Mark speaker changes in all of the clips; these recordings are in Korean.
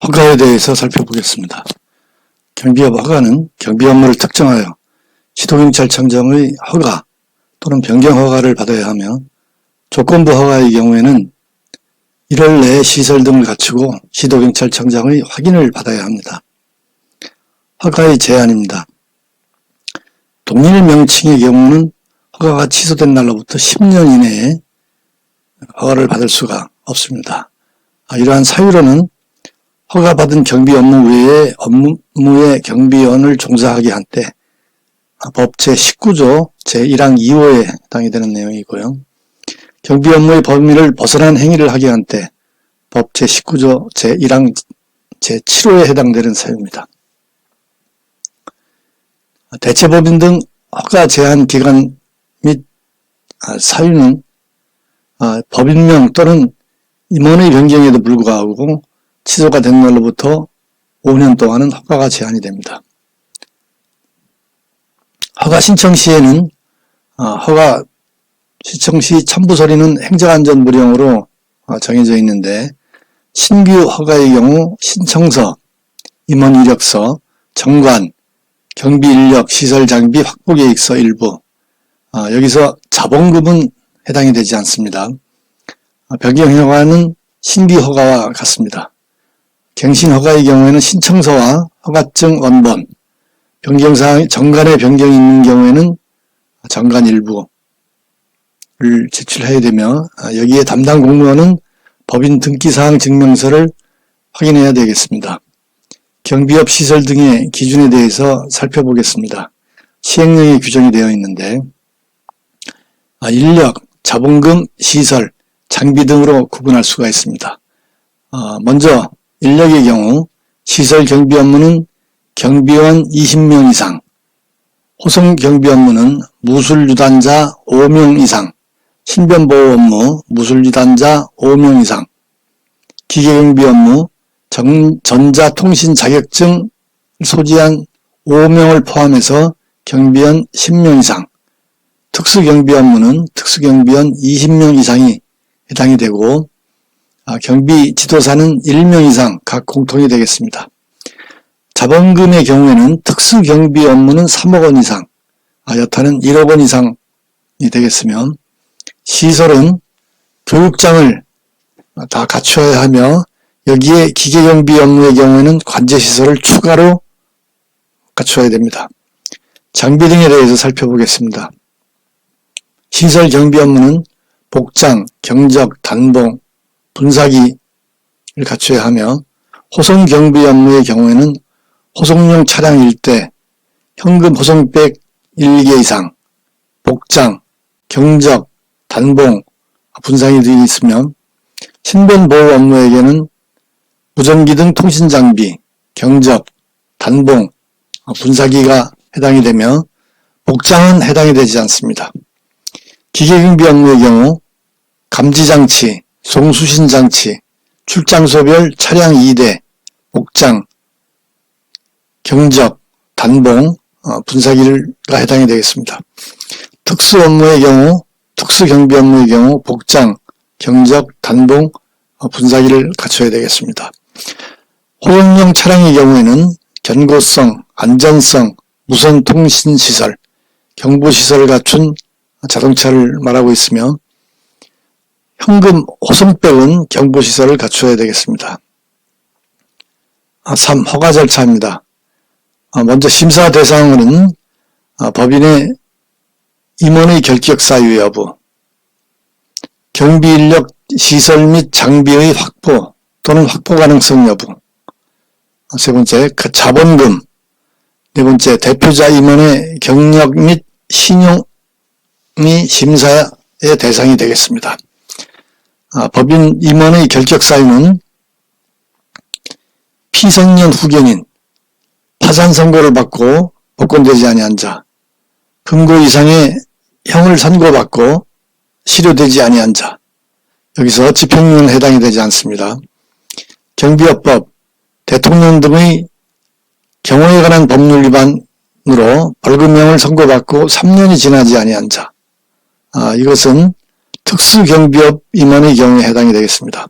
Speaker 1: 허가에 대해서 살펴보겠습니다. 경비업 허가는 경비 업무를 특정하여 시도경찰청장의 허가 또는 변경 허가를 받아야 하며, 조건부 허가의 경우에는 1월 내에 시설 등을 갖추고 시도경찰청장의 확인을 받아야 합니다. 허가의 제한입니다. 동일 명칭의 경우는 허가가 취소된 날로부터 10년 이내에 허가를 받을 수가 없습니다. 이러한 사유로는 허가받은 경비 업무 외에 업무에 경비원을 종사하게 한 때 법 제19조 제1항 2호에 해당이 되는 내용이고요. 경비 업무의 범위를 벗어난 행위를 하게 한 때 법 제19조 제1항 제7호에 해당되는 사유입니다. 대체법인 등 허가 제한 기간 및 사유는 법인명 또는 임원의 변경에도 불구하고 취소가 된 날로부터 5년 동안은 허가가 제한이 됩니다. 허가 신청 시에는 허가 신청 시 첨부 서류는 행정안전무령으로 정해져 있는데, 신규 허가의 경우 신청서, 임원 이력서, 정관, 경비 인력, 시설 장비 확보 계획서 일부, 여기서 자본금은 해당이 되지 않습니다. 변경 허가는 신규 허가와 같습니다. 갱신 허가의 경우에는 신청서와 허가증 원본, 변경사항, 정관의 변경이 있는 경우에는 정관 일부를 제출해야 되며, 여기에 담당 공무원은 법인 등기사항 증명서를 확인해야 되겠습니다. 경비업 시설 등의 기준에 대해서 살펴보겠습니다. 시행령에 규정이 되어 있는데, 인력, 자본금, 시설, 장비 등으로 구분할 수가 있습니다. 먼저 인력의 경우 시설 경비 업무는 경비원 20명 이상, 호송 경비 업무는 무술 유단자 5명 이상, 신변보호 업무 무술 유단자 5명 이상, 기계 경비 업무 전자통신 자격증 소지한 5명을 포함해서 경비원 10명 이상, 특수경비 업무는 특수경비원 20명 이상이 해당이 되고, 경비 지도사는 1명 이상 각 공통이 되겠습니다. 자본금의 경우에는 특수경비 업무는 3억 원 이상, 여타는 1억 원 이상이 되겠으며, 시설은 교육장을 다 갖춰야 하며, 여기에 기계경비 업무의 경우에는 관제시설을 추가로 갖춰야 됩니다. 장비 등에 대해서 살펴보겠습니다. 시설 경비 업무는 복장, 경적, 단봉, 분사기를 갖춰야 하며, 호송 경비 업무의 경우에는 호송용 차량 1대, 현금 호송백 1개 이상, 복장, 경적, 단봉, 분사기 등이 있으며, 신변보호 업무에게는 무전기 등 통신장비, 경적, 단봉, 분사기가 해당이 되며, 복장은 해당이 되지 않습니다. 기계경비 업무의 경우 감지장치, 송수신장치, 출장소별 차량 2대, 복장, 경적, 단봉, 분사기가 해당이 되겠습니다. 특수업무의 경우, 특수경비 업무의 경우 복장, 경적, 단봉, 분사기를 갖춰야 되겠습니다. 호송용 차량의 경우에는 견고성, 안전성, 무선통신시설, 경보시설을 갖춘 자동차를 말하고 있으며, 현금 호송백은 경보시설을 갖춰야 되겠습니다. 3. 허가 절차입니다. 먼저 심사 대상은 법인의 임원의 결격 사유 여부, 경비인력 시설 및 장비의 확보 또는 확보 가능성 여부, 세 번째 자본금, 네 번째 대표자 임원의 경력 및 신용이 심사의 대상이 되겠습니다. 법인 임원의 결격 사유는 피성년 후견인, 파산 선고를 받고 복권되지 아니한 자, 금고 이상의 형을 선고받고 실효되지 아니한 자, 여기서 집행유예는 해당이 되지 않습니다. 경비업법, 대통령 등의 경호에 관한 법률 위반으로 벌금형을 선고받고 3년이 지나지 아니한 자, 이것은 특수경비업 임원의 경우에 해당이 되겠습니다.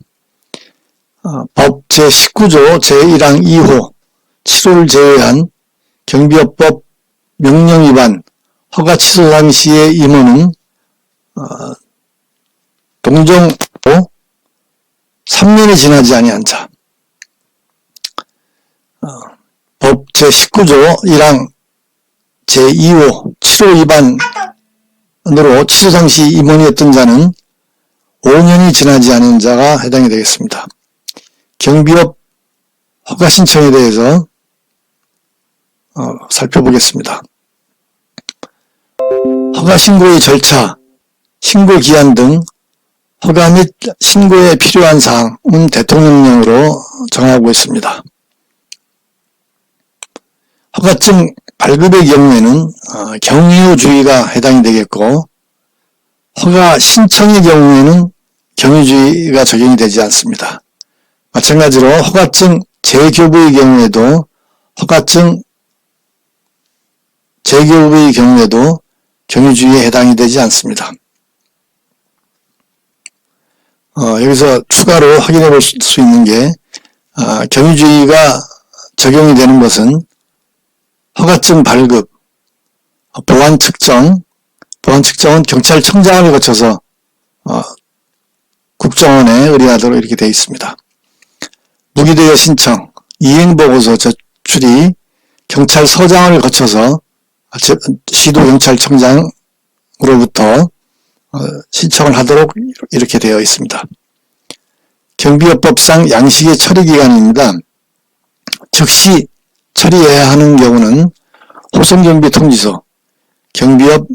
Speaker 1: 법 제19조 제1항 2호 7호를 제외한 경비업법 명령 위반 허가 취소 당시의 임원은 동정으로 3년이 지나지 아니한 자. 법 제19조 1항 제2호 7호 위반으로 취소 당시 임원이었던 자는 5년이 지나지 않은 자가 해당이 되겠습니다. 경비업 허가 신청에 대해서 살펴보겠습니다. 허가 신고의 절차, 신고 기한 등 허가 및 신고에 필요한 사항은 대통령령으로 정하고 있습니다. 허가증 발급의 경우에는 경유주의가 해당이 되겠고, 허가 신청의 경우에는 경유주의가 적용이 되지 않습니다. 마찬가지로 허가증 재교부의 경우에도 경유주의에 해당이 되지 않습니다. 여기서 추가로 확인해 볼 수 있는 게 경유주의가 적용이 되는 것은 허가증 발급, 보안 측정은 경찰청장을 거쳐서 국정원에 의뢰하도록 이렇게 되어 있습니다. 무기대여 신청, 이행보고서 제출이 경찰서장을 거쳐서 시도경찰청장으로부터 신청을 하도록 이렇게 되어 있습니다. 경비업법상 양식의 처리기간입니다. 즉시 처리해야 하는 경우는 호송경비통지서, 경비업,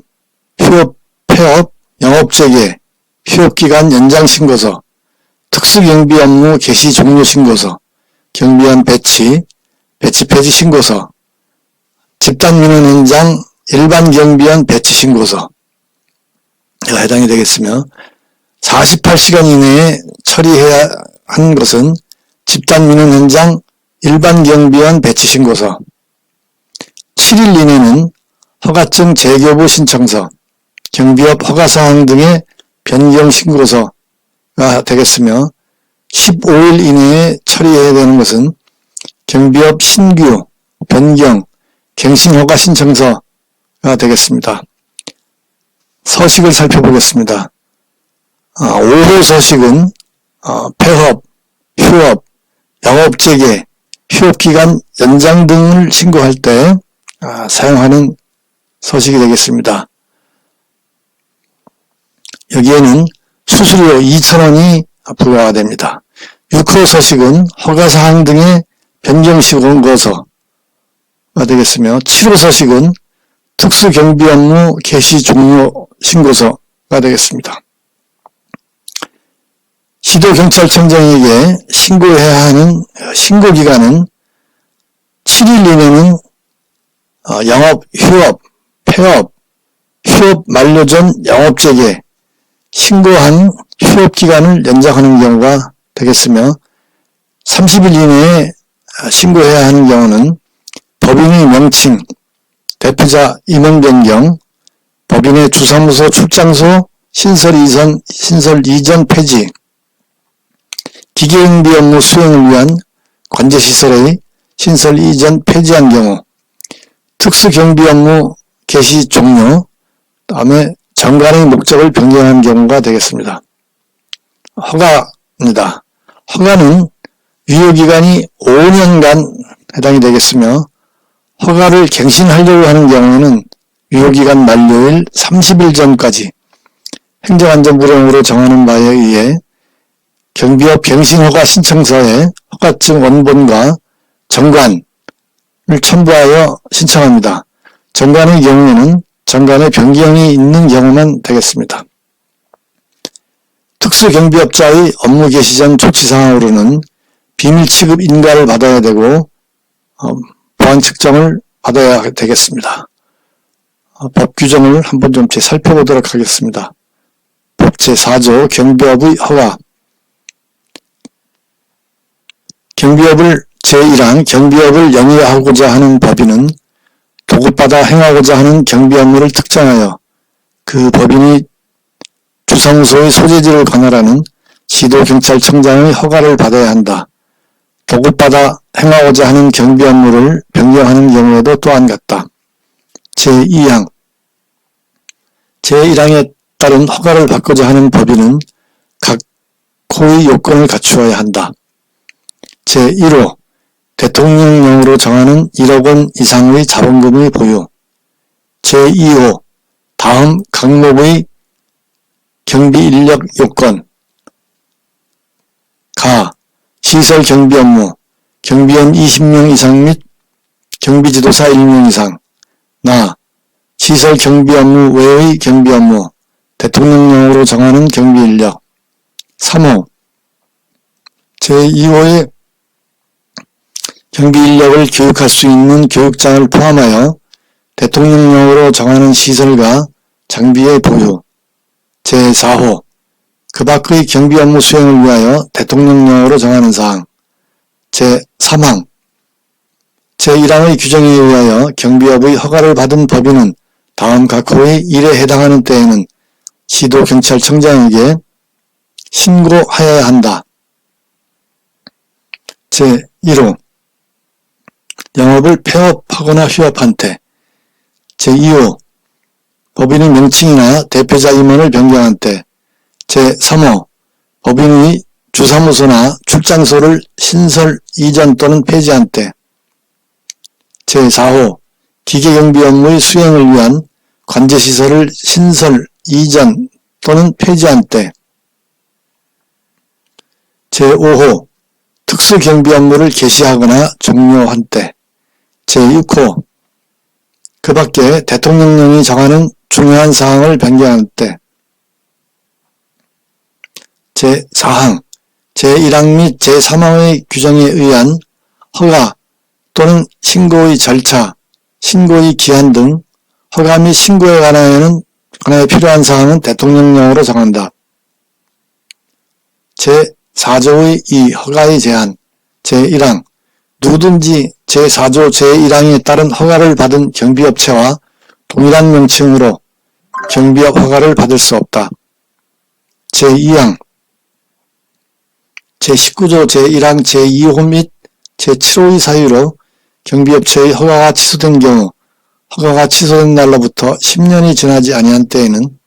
Speaker 1: 휴업, 폐업, 영업재개, 휴업기간 연장신고서, 특수경비업무 개시 종료신고서, 경비원 배치 폐지 신고서, 집단민원 현장 일반경비원 배치 신고서가 해당이 되겠으며, 48시간 이내에 처리해야 하는 것은 집단민원 현장 일반경비원 배치 신고서, 7일 이내는 허가증 재교부 신청서, 경비업 허가사항 등의 변경 신고서가 되겠으며, 15일 이내에 처리해야 되는 것은 경비업 신규, 변경, 갱신 허가 신청서가 되겠습니다. 서식을 살펴보겠습니다. 5호 서식은 폐업, 휴업, 영업재개, 휴업기간 연장 등을 신고할 때 사용하는 서식이 되겠습니다. 여기에는 수수료 2,000원이 부과가 됩니다. 6호 서식은 허가사항 등의 변경신고서가 되겠으며, 7호 서식은 특수경비업무 개시 종료 신고서가 되겠습니다. 시도경찰청장에게 신고해야 하는 신고기간은 7일 이내는 영업, 휴업, 폐업, 휴업 만료 전 영업재개, 신고한 휴업기간을 연장하는 경우가 되겠으며, 30일 이내에 신고해야 하는 경우는 법인의 명칭, 대표자 임원 변경, 법인의 주사무소 출장소 신설 이전 폐지, 기계응비 업무 수행을 위한 관제시설의 신설 이전 폐지한 경우, 특수경비 업무 개시 종료, 다음에 정관의 목적을 변경한 경우가 되겠습니다. 허가입니다. 허가는 유효기간이 5년간 해당이 되겠으며, 허가를 갱신하려고 하는 경우에는 유효기간 만료일 30일 전까지 행정안전부령으로 정하는 바에 의해 경비업 갱신허가 신청서에 허가증 원본과 정관을 첨부하여 신청합니다. 정관의 경우에는 정관에 변경이 있는 경우만 되겠습니다. 특수경비업자의 업무 개시 전 조치사항으로는 비밀취급 인가를 받아야 되고 보안 측정을 받아야 되겠습니다. 법 규정을 한번 좀 살펴보도록 하겠습니다. 법 제4조 경비업의 허가. 경비업을 제1항 경비업을 영위하고자 하는 법인은 도급받아 행하고자 하는 경비 업무를 특정하여 그 법인이 주사무소의 소재지를 관할하는 시도경찰청장의 허가를 받아야 한다. 보급받아 행하고자 하는 경비 업무를 변경하는 경우에도 또한 같다. 제2항 제1항에 따른 허가를 받고자 하는 법인은 각 호의 요건을 갖추어야 한다. 제1호 대통령령으로 정하는 1억 원 이상의 자본금의 보유. 제2호 다음 각목의 경비인력 요건. 가. 시설 경비 업무. 경비원 20명 이상 및 경비지도사 1명 이상. 나. 시설 경비 업무 외의 경비 업무. 대통령령으로 정하는 경비인력. 3호. 제2호의 경비인력을 교육할 수 있는 교육장을 포함하여 대통령령으로 정하는 시설과 장비의 보유. 제4호 그 밖의 경비 업무 수행을 위하여 대통령령으로 정하는 사항. 제3항 제1항의 규정에 의하여 경비업의 허가를 받은 법인은 다음 각 호의 일에 해당하는 때에는 시도경찰청장에게 신고하여야 한다. 제1호 영업을 폐업하거나 휴업한 때. 제2호 법인의 명칭이나 대표자 임원을 변경한 때. 제3호 법인의 주사무소나 출장소를 신설, 이전 또는 폐지한 때. 제4호 기계경비 업무의 수행을 위한 관제시설을 신설, 이전 또는 폐지한 때. 제5호 특수경비 업무를 개시하거나 종료한 때. 제6호 그 밖에 대통령령이 정하는 중요한 사항을 변경할 때. 제4항 제1항 및 제3항의 규정에 의한 허가 또는 신고의 절차, 신고의 기한 등 허가 및 신고에 관하여 필요한 사항은 대통령령으로 정한다. 제4조의 2 허가의 제한. 제1항 누구든지 제4조 제1항에 따른 허가를 받은 경비업체와 동일한 명칭으로 경비업 허가를 받을 수 없다. 제2항 제19조 제1항 제2호 및 제7호의 사유로 경비업체의 허가가 취소된 경우 허가가 취소된 날로부터 10년이 지나지 아니한 때에는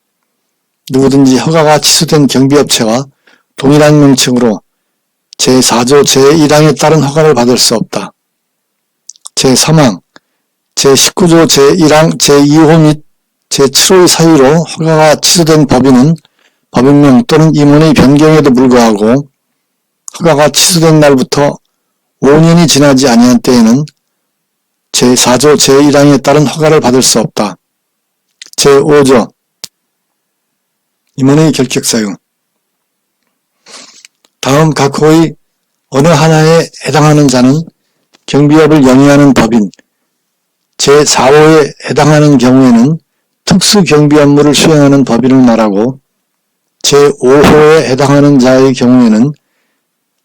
Speaker 1: 누구든지 허가가 취소된 경비업체와 동일한 명칭으로 제4조 제1항에 따른 허가를 받을 수 없다. 제3항 제19조 제1항 제2호 및 제7호의 사유로 허가가 취소된 법인은 법인명 또는 임원의 변경에도 불구하고 허가가 취소된 날부터 5년이 지나지 아니한 때에는 제4조 제1항에 따른 허가를 받을 수 없다. 제5조 임원의 결격사유. 다음 각 호의 어느 하나에 해당하는 자는 경비업을 영위하는 법인 제4호에 해당하는 경우에는 특수경비 업무를 수행하는 법인을 말하고 제5호에 해당하는 자의 경우에는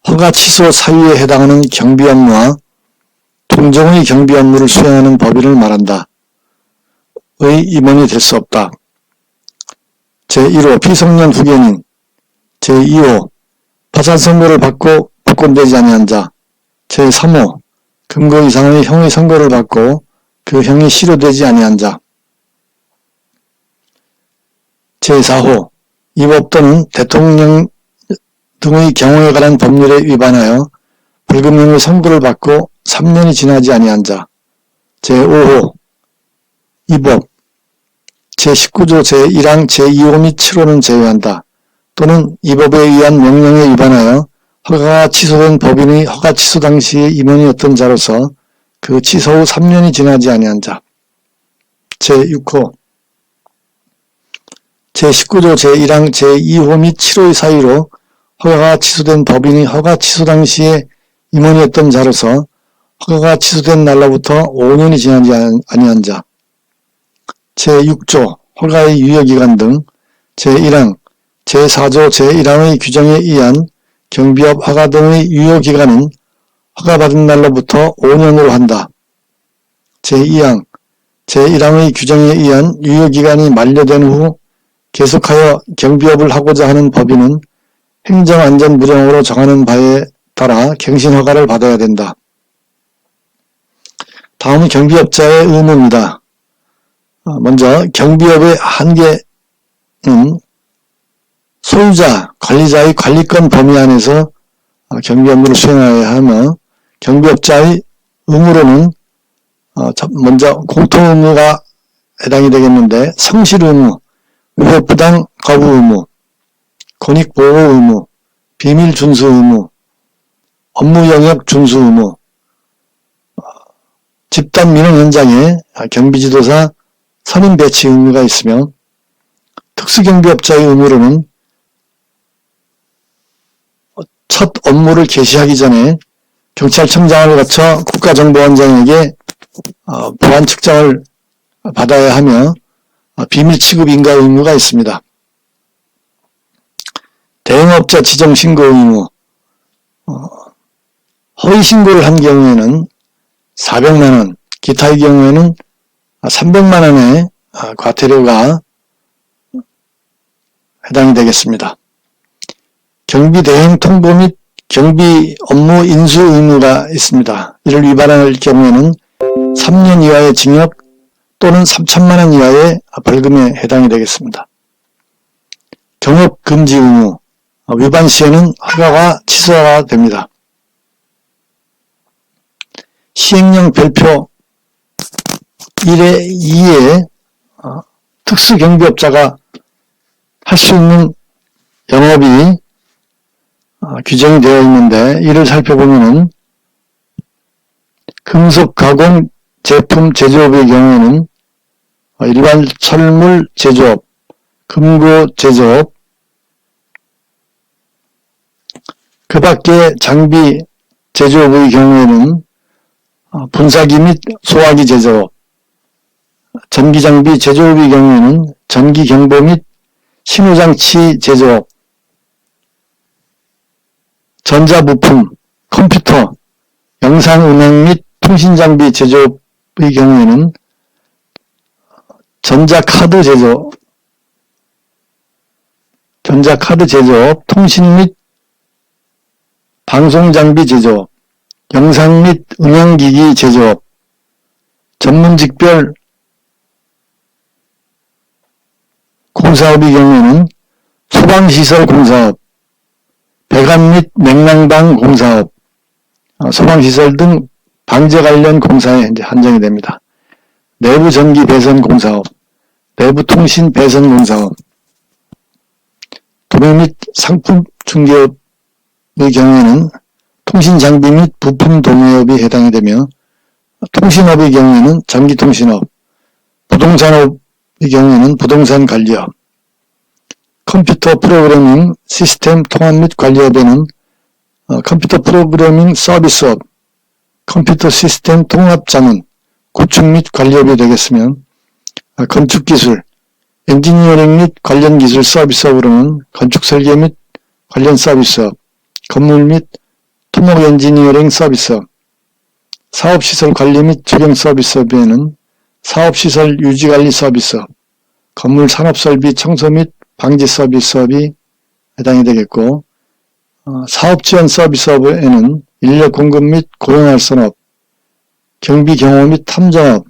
Speaker 1: 허가 취소 사유에 해당하는 경비 업무와 통정의 경비 업무를 수행하는 법인을 말한다. 의 임원이 될 수 없다. 제1호 피성년 후견인. 제2호 파산 선고를 받고 복권되지 아니한 자. 제3호 금고 이상의 형의 선고를 받고 그 형이 실효되지 아니한 자. 제4호 이 법 또는 대통령 등의 경우에 관한 법률에 위반하여 벌금형의 선고를 받고 3년이 지나지 아니한 자. 제5호 이 법 제19조 제1항 제2호 및 7호는 제외한다. 또는 이 법에 의한 명령에 위반하여 허가가 취소된 법인의 허가 취소 당시의 임원이었던 자로서 그 취소 후 3년이 지나지 아니한 자. 제6호 제19조 제1항 제2호 및 7호의 사유로 허가가 취소된 법인이 허가 취소 당시에 임원이었던 자로서 허가가 취소된 날로부터 5년이 지나지 아니한 자. 제6조 허가의 유효기간 등 제1항 제4조 제1항의 규정에 의한 경비업 허가 등의 유효기간은 허가받은 날로부터 5년으로 한다. 제2항 제1항의 규정에 의한 유효기간이 만료된 후 계속하여 경비업을 하고자 하는 법인은 행정안전무령으로 정하는 바에 따라 갱신 허가를 받아야 된다. 다음은 경비업자의 의무입니다. 먼저 경비업의 한계는 소유자, 관리자의 관리권 범위 안에서 경비 업무를 수행하여야 하며, 경비업자의 의무로는 먼저 공통 의무가 해당이 되겠는데, 성실 의무, 위법부당 거부 의무, 권익보호 의무, 비밀 준수 의무, 업무 영역 준수 의무, 집단 민원 현장에 경비지도사 선임 배치 의무가 있으며, 특수경비업자의 의무로는 첫 업무를 개시하기 전에 경찰청장을 거쳐 국가정보원장에게 보안 측정을 받아야 하며, 비밀 취급 인가 의무가 있습니다. 대응업자 지정 신고 의무, 허위 신고를 한 경우에는 400만원, 기타의 경우에는 300만원의 과태료가 해당이 되겠습니다. 경비 대행 통보 및 경비 업무 인수 의무가 있습니다. 이를 위반할 경우에는 3년 이하의 징역 또는 3천만원 이하의 벌금에 해당이 되겠습니다. 경업 금지 의무, 위반 시에는 허가가 취소가 됩니다. 시행령 별표 1의 2에 특수경비업자가 할 수 있는 영업이 규정이 되어 있는데, 이를 살펴보면은 금속 가공 제품 제조업의 경우에는 일반 철물 제조업, 금고 제조업, 그 밖에 장비 제조업의 경우에는 분사기 및 소화기 제조업, 전기장비 제조업의 경우에는 전기경보 및 신호장치 제조업, 전자부품, 컴퓨터, 영상음향 및 통신장비 제조업의 경우에는 전자카드 제조업, 통신 및 방송장비 제조업, 영상 및 음향기기 제조업, 전문직별 공사업의 경우에는 소방시설 공사업, 배관 및 냉난방 공사업, 소방시설 등 방제 관련 공사에 이제 한정이 됩니다. 내부 전기 배선 공사업, 내부 통신 배선 공사업, 도매 및 상품 중개업의 경우에는 통신 장비 및 부품 도매업이 해당이 되며, 통신업의 경우에는 전기통신업, 부동산업의 경우에는 부동산 관리업, 컴퓨터 프로그래밍 시스템 통합 및 관리업에는 컴퓨터 프로그래밍 서비스업, 컴퓨터 시스템 통합 자문, 구축 및 관리업이 되겠으며, 건축기술, 엔지니어링 및 관련 기술 서비스업으로는 건축 설계 및 관련 서비스업, 건물 및 토목 엔지니어링 서비스업, 사업시설 관리 및 조경 서비스업에는 사업시설 유지관리 서비스업, 건물 산업설비 청소 및 방지 서비스업이 해당이 되겠고, 사업지원 서비스업에는 인력 공급 및 고용활선업, 경비 경호 및 탐정업,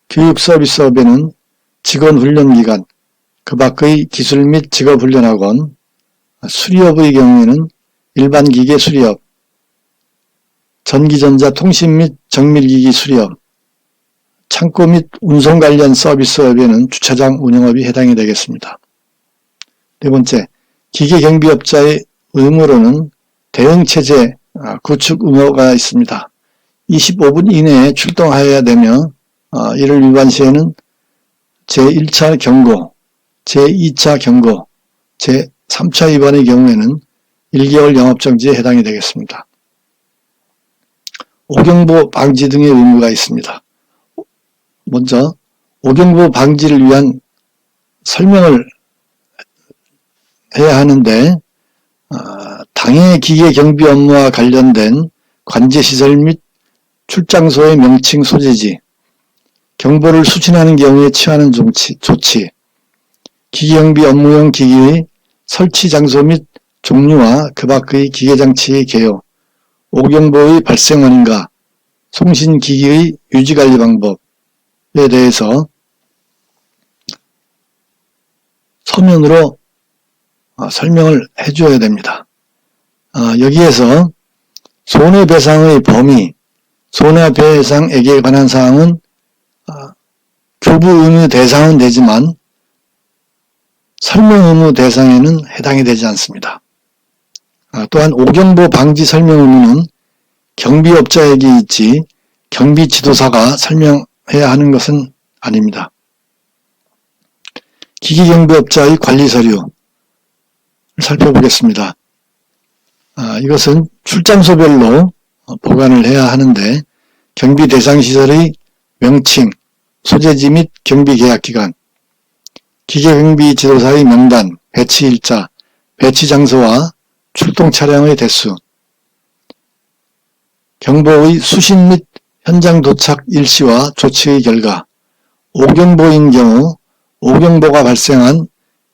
Speaker 1: 교육 서비스업에는 직원훈련기관, 그 밖의 기술 및 직업훈련학원, 수리업의 경우에는 일반 기계 수리업, 전기전자 통신 및 정밀기기 수리업, 창고 및 운송 관련 서비스업에는 주차장 운영업이 해당이 되겠습니다. 네 번째, 기계경비업자의 의무로는 대응체제 구축 의무가 있습니다. 25분 이내에 출동하여야 되며, 이를 위반 시에는 제1차 경고, 제2차 경고, 제3차 위반의 경우에는 1개월 영업정지에 해당이 되겠습니다. 오경보 방지 등의 의무가 있습니다. 먼저 오경보 방지를 위한 설명을 해야 하는데, 당해 기계 경비 업무와 관련된 관제시설 및 출장소의 명칭 소재지, 경보를 수신하는 경우에 취하는 조치, 기계경비 업무용 기기의 설치 장소 및 종류와 그 밖의 기계장치의 개요, 오경보의 발생 원인과 송신기기의 유지관리 방법에 대해서 서면으로 설명을 해줘야 됩니다. 여기에서 손해배상의 범위, 손해배상액에 관한 사항은 교부 의무 대상은 되지만 설명 의무 대상에는 해당이 되지 않습니다. 또한 오경보 방지 설명 의무는 경비업자에게 있지 경비지도사가 설명해야 하는 것은 아닙니다. 기기경비업자의 관리서류를 살펴보겠습니다. 이것은 출장소별로 보관을 해야 하는데 경비 대상 시설의 명칭, 소재지 및 경비 계약기간, 기계경비 지도사의 명단, 배치 일자, 배치 장소와 출동 차량의 대수, 경보의 수신 및 현장 도착 일시와 조치의 결과, 오경보인 경우 오경보가 발생한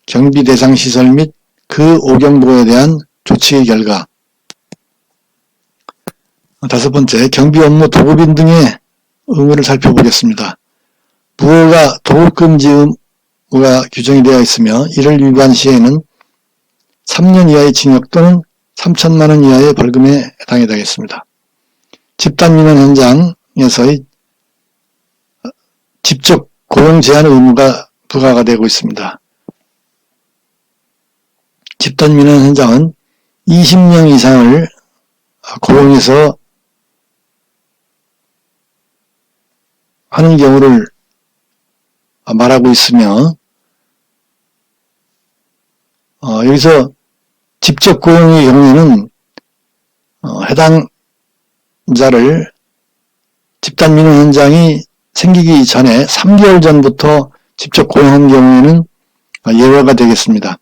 Speaker 1: 경비 대상 시설 및 그 오경보에 대한 조치의 결과. 다섯 번째, 경비 업무 도급인 등의 의무를 살펴보겠습니다. 부호가 도급금지 의무가 규정이 되어 있으며 이를 위반 시에는 3년 이하의 징역 또는 3천만 원 이하의 벌금에 해당이 되겠습니다. 집단민원 현장에서의 직접 고용 제한 의무가 부과가 되고 있습니다. 집단민원 현장은 20명 이상을 고용해서 하는 경우를 말하고 있으며 여기서 직접 고용의 경우에는 해당자를 집단민원 현장이 생기기 전에 3개월 전부터 직접 고용한 경우에는 예외가 되겠습니다.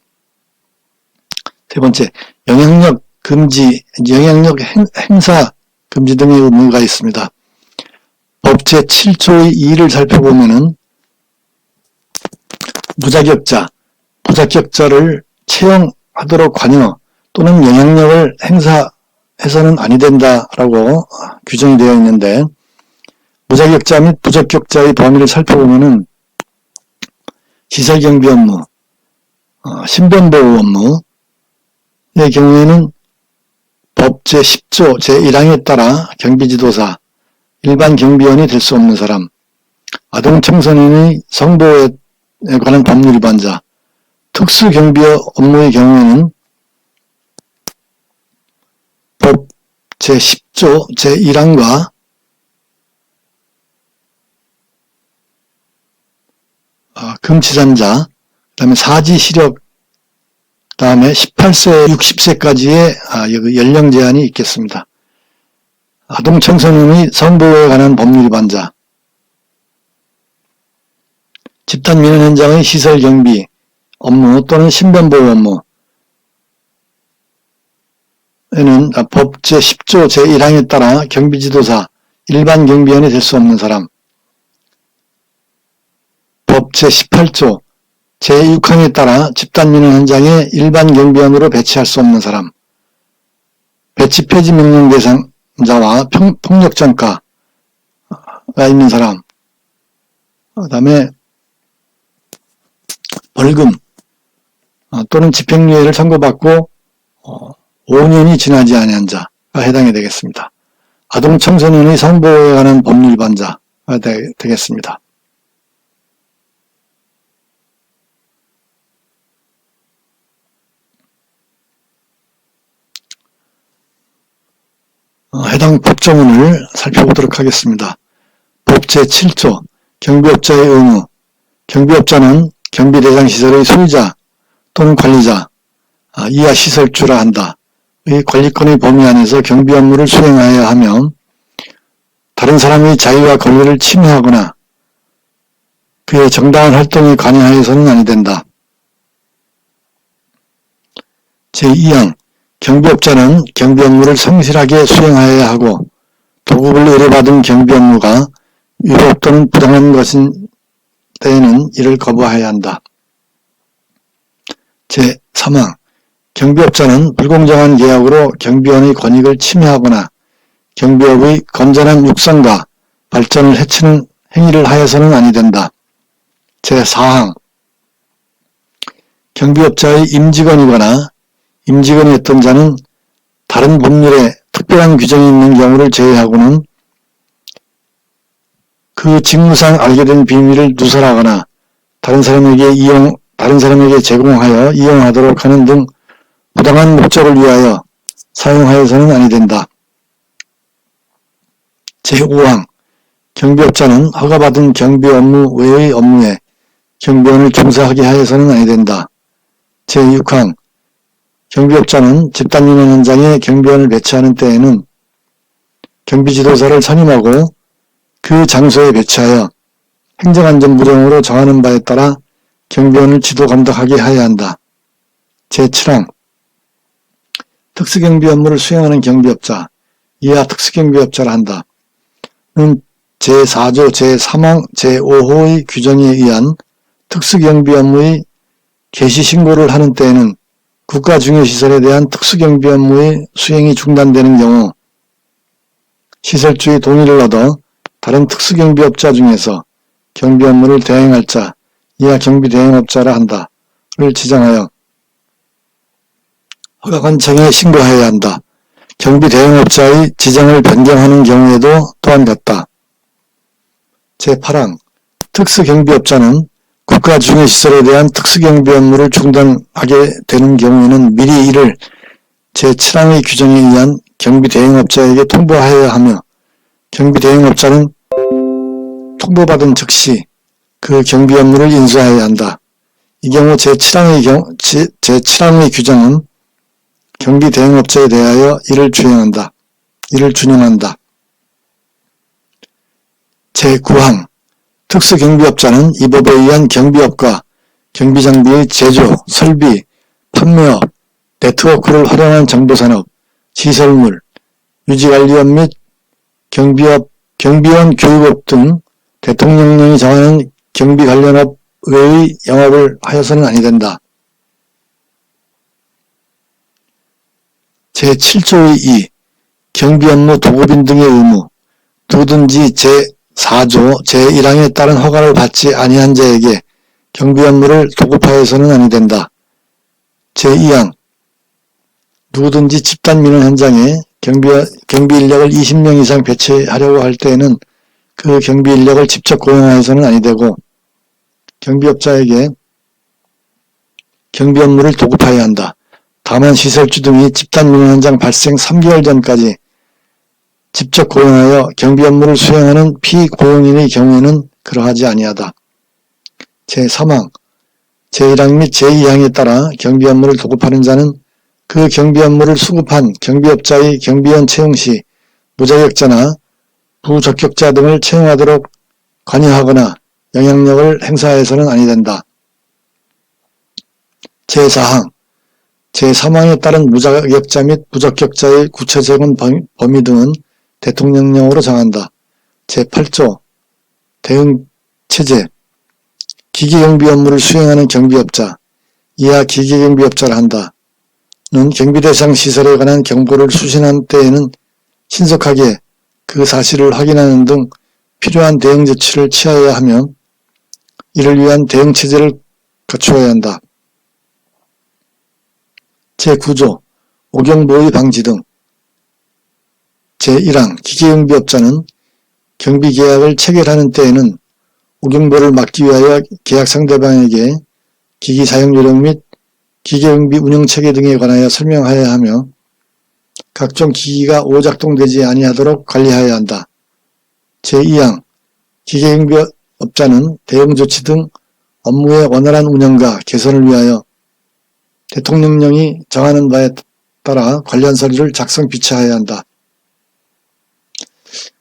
Speaker 1: 세 번째, 영향력 금지, 영향력 행사 금지 등의 의무가 있습니다. 법 제7조의 2를 살펴보면은 무자격자, 부자격자를 채용하도록 관여 또는 영향력을 행사해서는 아니 된다라고 규정이 되어 있는데 무자격자 및 부자격자의 범위를 살펴보면은 시설경비 업무, 신변보호 업무의 경우에는 법 제10조 제1항에 따라 경비지도사, 일반 경비원이 될 수 없는 사람, 아동청소년의 성보호에 관한 법률 위반자, 특수경비 업무의 경우에는 법 제10조 제1항과 금치산자, 그 다음에 사지 시력, 그 다음에 18세, 60세까지의 연령 제한이 있겠습니다. 아동청소년의 성보호에 관한 법률 위반자, 집단민원 현장의 시설 경비 업무 또는 신변보호 업무에는 법 제10조 제1항에 따라 경비지도사, 일반 경비원이 될 수 없는 사람, 법 제18조 제6항에 따라 집단민원 현장에 일반 경비원으로 배치할 수 없는 사람, 배치 폐지 명령 대상자와 폭력전가가 있는 사람, 그 다음에 벌금 또는 집행유예를 선고받고 5년이 지나지 아니한 자가 해당이 되겠습니다. 아동청소년의 성보호에 관한 법률 위반자가 되겠습니다. 해당 법조문을 살펴보도록 하겠습니다. 법 제7조 경비업자의 의무, 경비업자는 경비대상시설의 소유자 또는 관리자, 이하 시설주라 한다. 의 관리권의 범위 안에서 경비 업무를 수행하여야 하며 다른 사람의 자유와 권리를 침해하거나 그의 정당한 활동에 관여하여서는 아니 된다. 제2항 경비업자는 경비 업무를 성실하게 수행하여야 하고 도급을 의뢰받은 경비 업무가 위법 또는 부당한 것인 때에는 이를 거부해야 한다. 제3항 경비업자는 불공정한 계약으로 경비원의 권익을 침해하거나 경비업의 건전한 육성과 발전을 해치는 행위를 하여서는 아니 된다. 제4항 경비업자의 임직원이거나 임직원이었던 자는 다른 법률에 특별한 규정이 있는 경우를 제외하고는 그 직무상 알게 된 비밀을 누설하거나 다른 사람에게 제공하여 이용하도록 하는 등 부당한 목적을 위하여 사용하여서는 아니 된다. 제5항 경비업자는 허가받은 경비 업무 외의 업무에 경비원을 종사하게 하여서는 아니 된다. 제6항 경비업자는 집단민원 현장에 경비원을 배치하는 때에는 경비지도사를 선임하고 그 장소에 배치하여 행정안전부령으로 정하는 바에 따라 경비원을 지도 감독하게 하여야 한다. 제7항 특수경비 업무를 수행하는 경비업자, 이하 특수경비업자라 한다. 는 제4조 제3항 제5호의 규정에 의한 특수경비 업무의 개시신고를 하는 때에는 국가중요시설에 대한 특수경비 업무의 수행이 중단되는 경우 시설주의 동의를 얻어 다른 특수경비업자 중에서 경비 업무를 대행할 자, 이하 경비대행업자라 한다를 지정하여 허가관청에 신고하여야 한다. 경비대행업자의 지정을 변경하는 경우에도 또한 같다. 제8항 특수경비업자는 국가중요시설에 대한 특수경비 업무를 중단하게 되는 경우에는 미리 이를 제7항의 규정에 의한 경비대행업자에게 통보하여야 하며 경비대행업자는 통보받은 즉시 그 경비 업무를 인수하여야 한다. 이 경우 제7항의 규정은 경비대행업자에 대하여 이를 준용한다. 제9항 특수경비업자는 이 법에 의한 경비업과 경비장비의 제조, 설비, 판매업, 네트워크를 활용한 정보산업, 시설물, 유지관리업 및 경비원 교육업 등 대통령령이 정하는 경비 관련업 외의 영업을 하여서는 아니 된다. 제7조의 2. 경비업무 도급인 등의 의무. 누구든지 제4조 제1항에 따른 허가를 받지 아니한 자에게 경비업무를 도급하여서는 아니 된다. 제2항. 누구든지 집단민원 현장에 경비인력을 20명 이상 배치하려고 할 때에는 그 경비인력을 직접 고용하여서는 아니 되고 경비업자에게 경비업무를 도급하여야 한다. 다만 시설주 등이 집단민원 현장 발생 3개월 전까지 직접 고용하여 경비업무를 수행하는 피고용인의 경우에는 그러하지 아니하다. 제3항 제1항 및 제2항에 따라 경비업무를 도급하는 자는 그 경비업무를 수급한 경비업자의 경비원 채용 시 무자격자나 부적격자 등을 채용하도록 관여하거나 영향력을 행사해서는 아니 된다. 제4항 제3항에 따른 무자격자 및 부적격자의 구체적인 범위 등은 대통령령으로 정한다. 제8조 대응체제 기기경비 업무를 수행하는 경비업자, 이하 기기경비업자라 한다. 는 경비대상 시설에 관한 경보를 수신한 때에는 신속하게 그 사실을 확인하는 등 필요한 대응 조치를 취하여야 하며 이를 위한 대응체제를 갖추어야 한다. 제9조 오경보의 방지 등 제1항 기계경비업자는 경비계약을 체결하는 때에는 오경보를 막기 위하여 계약 상대방에게 기기 사용 요령 및 기계경비 운영체계 등에 관하여 설명하여야 하며 각종 기기가 오작동되지 아니하도록 관리하여야 한다. 제2항 기계경비업자는 대응조치 등 업무의 원활한 운영과 개선을 위하여 대통령령이 정하는 바에 따라 관련 서류를 작성 비치하여야 한다.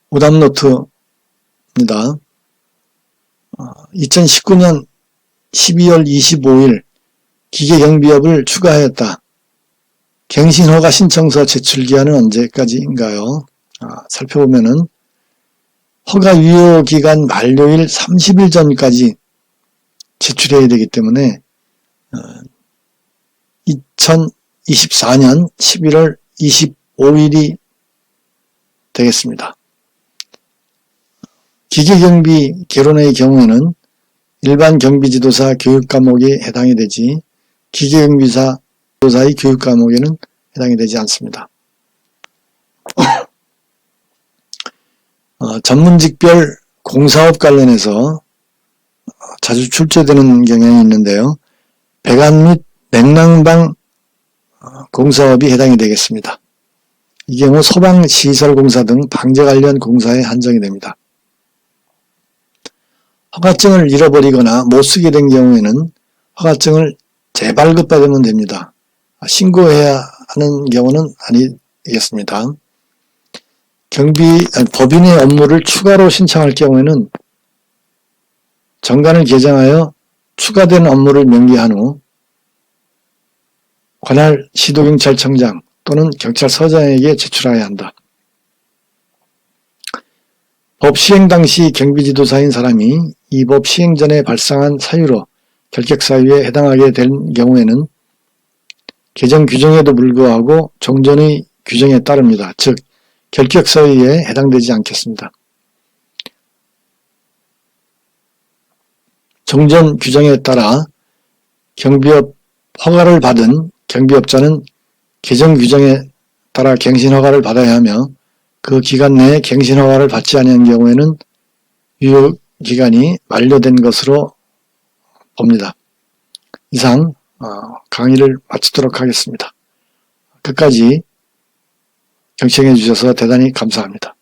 Speaker 1: 오답노트입니다. 2019년 12월 25일 기계경비업을 추가하였다. 갱신허가 신청서 제출기한은 언제까지인가요? 살펴보면은 허가 유효기간 만료일 30일 전까지 제출해야 되기 때문에 2024년 11월 25일이 되겠습니다. 기계경비 개론의 경우에는 일반 경비지도사 교육과목에 해당이 되지 기계경비사 지도사의 교육과목에는 해당이 되지 않습니다. 전문직별 공사업 관련해서 자주 출제되는 경향이 있는데요. 배관 및 냉난방 공사업이 해당이 되겠습니다. 이 경우 소방시설공사 등 방제 관련 공사에 한정이 됩니다. 허가증을 잃어버리거나 못쓰게 된 경우에는 허가증을 재발급받으면 됩니다. 신고해야 하는 경우는 아니겠습니다. 법인의 업무를 추가로 신청할 경우에는 정관을 개정하여 추가된 업무를 명기한 후 관할 시도경찰청장 또는 경찰서장에게 제출해야 한다. 법 시행 당시 경비지도사인 사람이 이 법 시행 전에 발생한 사유로 결격사유에 해당하게 된 경우에는 개정 규정에도 불구하고 종전의 규정에 따릅니다. 즉 결격사유에 해당되지 않겠습니다. 종전 규정에 따라 경비업 허가를 받은 경비업자는 개정 규정에 따라 갱신허가를 받아야 하며 그 기간 내에 갱신허가를 받지 않은 경우에는 유효기간이 만료된 것으로 봅니다. 이상 강의를 마치도록 하겠습니다. 끝까지 경청해 주셔서 대단히 감사합니다.